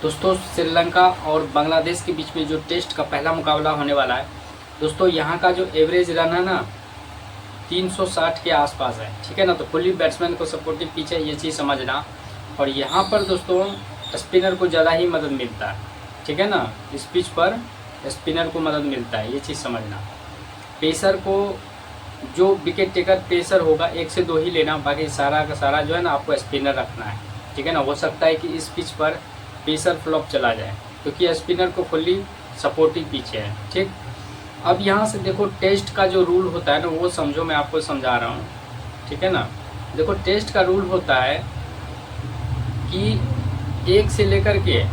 दोस्तों श्रीलंका और बांग्लादेश के बीच में जो टेस्ट का पहला मुकाबला होने वाला है दोस्तों, यहाँ का जो एवरेज रन है ना 360 के आसपास है। ठीक है ना, तो फुल्ली बैट्समैन को सपोर्टिव पिच है, ये चीज़ समझना। और यहाँ पर दोस्तों स्पिनर को ज़्यादा ही मदद मिलता है। ठीक है ना, इस पिच पर स्पिनर को मदद मिलता है, ये चीज़ समझना। पेसर को जो विकेट टेकर पेसर होगा 1 से 2 ही लेना, बाकी सारा का सारा जो है ना आपको स्पिनर रखना है। ठीक है ना, हो सकता है कि इस पिच पर पेसर फ्लॉप चला जाए क्योंकि स्पिनर को फुल्ली सपोर्टिव पिच है। ठीक, अब यहाँ से देखो टेस्ट का जो रूल होता है ना वो समझो, मैं आपको समझा रहा हूँ। ठीक है ना, देखो टेस्ट का रूल होता है कि 1 से लेकर के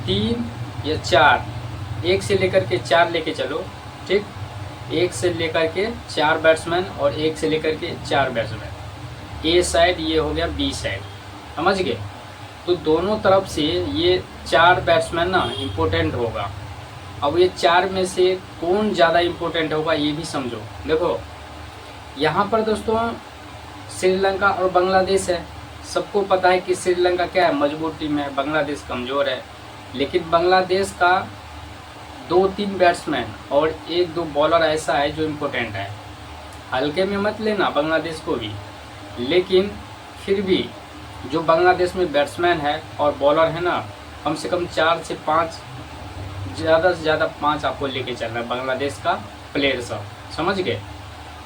3 या 4, 1 से लेकर के 4 लेके चलो। ठीक, 1 से लेकर के 4 बैट्समैन और 1 से लेकर के 4 बैट्समैन, ए साइड ये हो गया बी साइड, समझ गए। तो दोनों तरफ से ये 4 बैट्समैन ना इम्पोर्टेंट होगा। अब ये 4 में से कौन ज़्यादा इम्पोर्टेंट होगा ये भी समझो। देखो यहाँ पर दोस्तों श्रीलंका और बांग्लादेश है। सबको पता है कि श्रीलंका क्या है, मजबूत टीम है, बांग्लादेश कमज़ोर है। लेकिन बांग्लादेश का 2-3 बैट्समैन और 1-2 बॉलर ऐसा है जो इम्पोर्टेंट है। हल्के में मत लेना बांग्लादेश को भी, लेकिन फिर भी जो बांग्लादेश में बैट्समैन है और बॉलर है ना, कम से कम 4 से 5, ज़्यादा से ज़्यादा 5 आपको लेके चलना है बांग्लादेश का प्लेयर सब, समझ गए।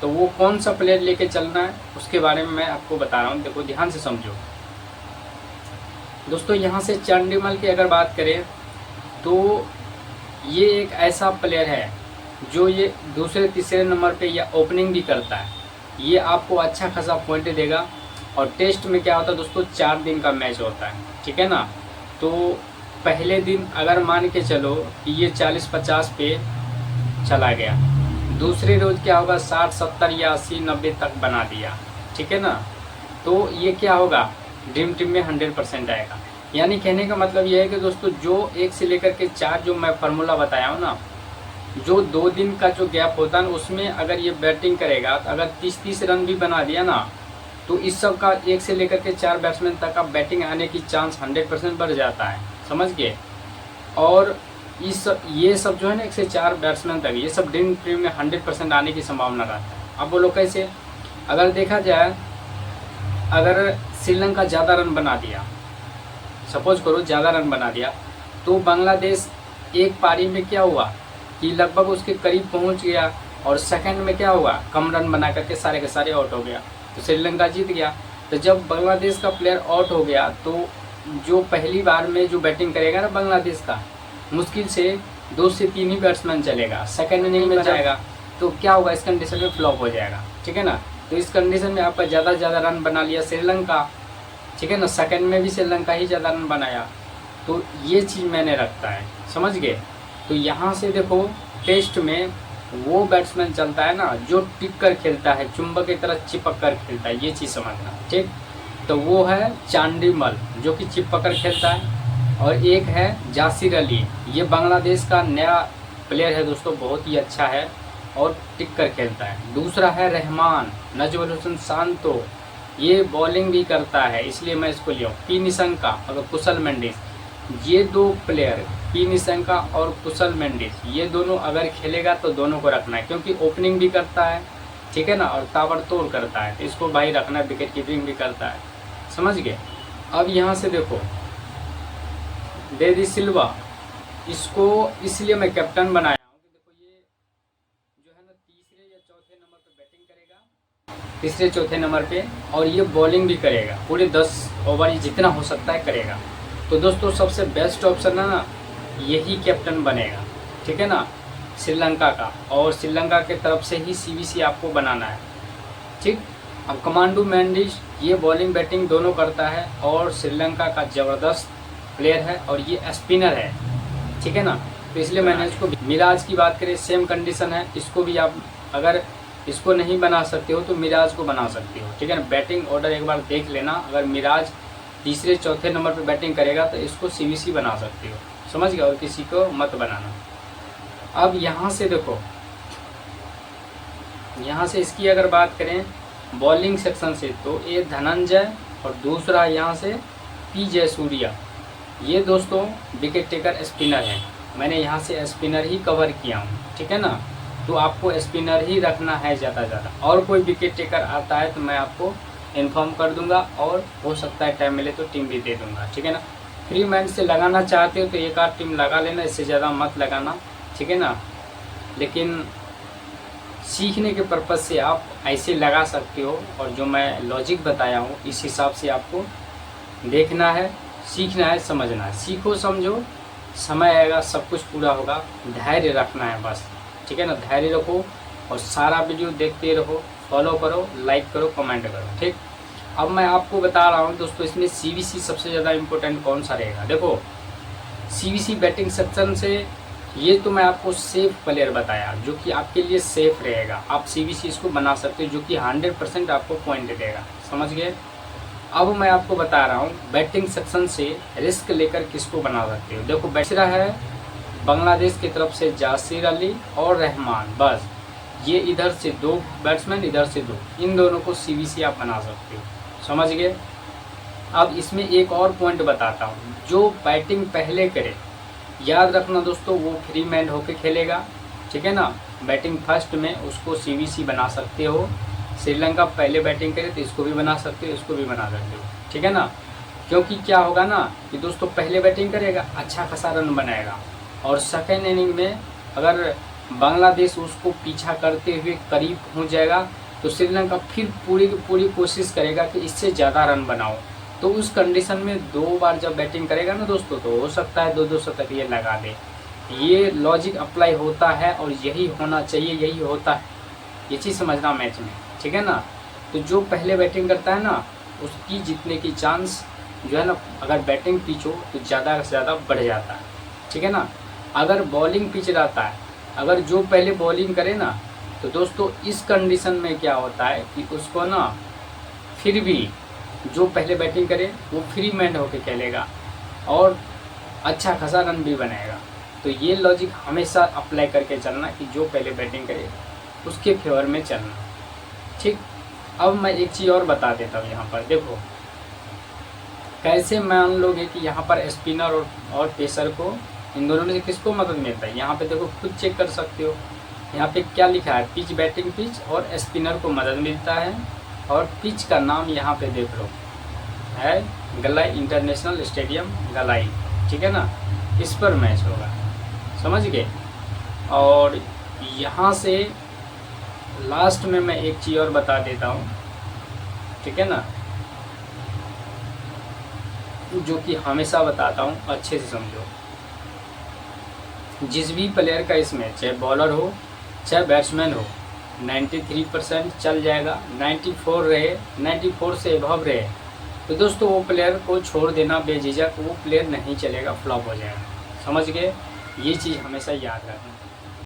तो वो कौन सा प्लेयर लेके चलना है उसके बारे में मैं आपको बता रहा हूँ। देखो ध्यान से समझो दोस्तों। यहाँ से चंडीमल की अगर बात करें तो ये एक ऐसा प्लेयर है जो ये दूसरे तीसरे नंबर पे या ओपनिंग भी करता है। ये आपको अच्छा खासा पॉइंट देगा। और टेस्ट में क्या होता है दोस्तों, 4 दिन का मैच होता है। ठीक है ना, तो पहले दिन अगर मान के चलो कि ये 40-50 पे चला गया, दूसरे रोज़ क्या होगा 60-70 या 80-90 तक बना दिया। ठीक है ना, तो ये क्या होगा ड्रीम टीम में 100% आएगा। यानी कहने का मतलब ये है कि दोस्तों जो 1 से लेकर के 4 जो मैं फार्मूला बताया हूँ ना, जो 2 दिन का जो गैप होता है ना उसमें अगर ये बैटिंग करेगा तो अगर 30-30 रन भी बना दिया ना, तो इस सब का 1 से लेकर के 4 बैट्समैन तक का बैटिंग आने की चांस 100% बढ़ जाता है, समझ गए। और ये सब जो है ना 1 से 4 बैट्समैन तक ये सब ड्रीम टीम में 100% आने की संभावना रहता है। अब बोलो कैसे, अगर देखा जाए अगर श्रीलंका ज़्यादा रन बना दिया, सपोज करो ज़्यादा रन बना दिया, तो बांग्लादेश एक पारी में क्या हुआ कि लगभग उसके करीब पहुंच गया और सेकंड में क्या हुआ कम रन बना करके सारे के सारे आउट हो गया, तो श्रीलंका जीत गया। तो जब बांग्लादेश का प्लेयर आउट हो गया तो जो पहली बार में जो बैटिंग करेगा ना बांग्लादेश का, मुश्किल से 2 से 3 ही बैट्समैन चलेगा, सेकंड इनिंग में जाएगा तो क्या होगा इस कंडीशन में फ्लॉप हो जाएगा। ठीक है ना, तो इस कंडीशन में आपका ज़्यादा से ज़्यादा रन बना लिया श्रीलंका। ठीक है ना, सेकंड में भी श्रीलंका ही ज़्यादा रन बनाया, तो ये चीज़ मैंने रखता है, समझ गए। तो यहाँ से देखो टेस्ट में वो बैट्समैन चलता है ना जो टिक कर खेलता है, चुंबक की तरह चिपक कर खेलता है, ये चीज़ समझना। ठीक, तो वो है चांडीमल जो कि चिपक कर खेलता है, और एक है जासिर अली, ये बांग्लादेश का नया प्लेयर है दोस्तों, बहुत ही अच्छा है और टिक कर खेलता है। दूसरा है रहमान नजमुल हसन शांतो, ये बॉलिंग भी करता है इसलिए मैं इसको लिया हूँ। पी निशंका और कुशल मेंडिस, ये 2 प्लेयर पी निशंका और कुशल मेंडिस, ये दोनों अगर खेलेगा तो दोनों को रखना है क्योंकि ओपनिंग भी करता है। ठीक है ना, और ताबड़तोड़ करता है, इसको भाई रखना है, विकेट कीपिंग भी करता है, समझ गए। अब यहाँ से देखो डेदी सिल्वा, इसको इसलिए मैं कैप्टन बनाया हूँ कि देखो ये जो है ना तीसरे या चौथे नंबर पे बैटिंग करेगा, तीसरे चौथे नंबर पे, और ये बॉलिंग भी करेगा, पूरे 10 ओवर जितना हो सकता है करेगा। तो दोस्तों सबसे बेस्ट ऑप्शन है ना यही कैप्टन बनेगा। ठीक है ना, श्रीलंका का, और श्रीलंका के तरफ से ही CBC आपको बनाना है। ठीक, अब कमांडो मेंडिस ये बॉलिंग बैटिंग दोनों करता है और श्रीलंका का ज़बरदस्त प्लेयर है और ये स्पिनर है। ठीक है ना, तो इसलिए मैंने इसको, मिराज की बात करें सेम कंडीशन है, इसको भी आप अगर इसको नहीं बना सकते हो तो मिराज को बना सकते हो। ठीक है ना, बैटिंग ऑर्डर एक बार देख लेना, अगर मिराज तीसरे चौथे नंबर पे बैटिंग करेगा तो इसको CBC बना सकते हो, समझ गए, और किसी को मत बनाना। अब यहाँ से देखो, यहाँ से इसकी अगर बात करें बॉलिंग सेक्शन से, तो ये धनंजय और दूसरा यहाँ से पी जयसूर्या, ये दोस्तों विकेट टेकर स्पिनर है, मैंने यहाँ से स्पिनर ही कवर किया हूँ, ठीक है ना। तो आपको स्पिनर ही रखना है ज़्यादा ज़्यादा, और कोई विकेट टेकर आता है तो मैं आपको इन्फॉर्म कर दूंगा, और हो सकता है टाइम मिले तो टीम भी दे दूंगा, ठीक है ना। फ्री माइंड से लगाना चाहते हो तो एक आध टीम लगा लेना, इससे ज़्यादा मत लगाना, ठीक है ना। लेकिन सीखने के पर्पज़ से आप ऐसे लगा सकते हो, और जो मैं लॉजिक बताया हूँ इस हिसाब से आपको देखना है, सीखना है, समझना है। सीखो समझो, समय आएगा सब कुछ पूरा होगा, धैर्य रखना है बस, ठीक है ना। धैर्य रखो और सारा वीडियो देखते रहो, फॉलो करो, लाइक करो, कमेंट करो, ठीक। अब मैं आपको बता रहा हूँ दोस्तों, इसमें CVC सबसे ज़्यादा इम्पोर्टेंट कौन सा रहेगा। देखो CVC बैटिंग सेक्शन से, ये तो मैं आपको सेफ प्लेयर बताया जो कि आपके लिए सेफ रहेगा, आप CVC इसको बना सकते हो, जो कि 100% आपको पॉइंट देगा, समझ गए। अब मैं आपको बता रहा हूँ बैटिंग सेक्शन से रिस्क लेकर किसको बना सकते हो। देखो बैटरा है बांग्लादेश की तरफ से जासिर अली और रहमान, बस ये इधर से 2 बैट्समैन, इधर से 2, इन दोनों को CVC आप बना सकते हो, समझ गए। अब इसमें एक और पॉइंट बताता हूँ, जो बैटिंग पहले करे, याद रखना दोस्तों, वो फ्री मैन होके खेलेगा, ठीक है ना। बैटिंग फर्स्ट में उसको CVC बना सकते हो। श्रीलंका पहले बैटिंग करे तो इसको भी बना सकते हो, इसको भी बना सकते हो, ठीक है ना। क्योंकि क्या होगा ना कि दोस्तों पहले बैटिंग करेगा, अच्छा खासा रन बनाएगा, और सेकेंड इनिंग में अगर बांग्लादेश उसको पीछा करते हुए करीब पहुंच जाएगा तो श्रीलंका फिर पूरी की पूरी कोशिश करेगा कि इससे ज़्यादा रन बनाओ। तो उस कंडीशन में 2 बार जब बैटिंग करेगा ना दोस्तों, तो हो सकता है 2-2 शतक ये लगा दे। ये लॉजिक अप्लाई होता है और यही होना चाहिए, यही होता है, ये चीज़ समझना मैच में, ठीक है ना। तो जो पहले बैटिंग करता है ना, उसकी जीतने की चांस जो है ना, अगर बैटिंग पिच हो तो ज़्यादा से ज़्यादा बढ़ जाता है, ठीक है ना। अगर बॉलिंग पिच रहता है, अगर जो पहले बॉलिंग करे ना, तो दोस्तों इस कंडीशन में क्या होता है कि उसको ना फिर भी जो पहले बैटिंग करे वो फ्री मैंड होके खेलेगा और अच्छा खासा रन भी बनाएगा। तो ये लॉजिक हमेशा अप्लाई करके चलना कि जो पहले बैटिंग करे उसके फेवर में चलना, ठीक। अब मैं एक चीज़ और बता देता हूँ, यहाँ पर देखो कैसे मान लोगे कि यहाँ पर स्पिनर और पेसर को, इन दोनों में से किसको मदद मिलता है। यहाँ पे देखो खुद चेक कर सकते हो, यहाँ पे क्या लिखा है, पिच बैटिंग पिच, और स्पिनर को मदद मिलता है, और पिच का नाम यहाँ पे देख लो है गलाई इंटरनेशनल स्टेडियम गलाई, ठीक है ना। इस पर मैच होगा, समझ गए। और यहाँ से लास्ट में मैं एक चीज़ और बता देता हूँ, ठीक है ना, जो कि हमेशा बताता हूँ, अच्छे से समझो। जिस भी प्लेयर का इसमें, चाहे बॉलर हो चाहे बैट्समैन हो, 93% चल जाएगा, 94 रहे, 94 से एबव रहे तो दोस्तों वो प्लेयर को छोड़ देना बेझिझक, वो प्लेयर नहीं चलेगा, फ्लॉप हो जाएगा, समझ गए। ये चीज़ हमेशा याद रखना।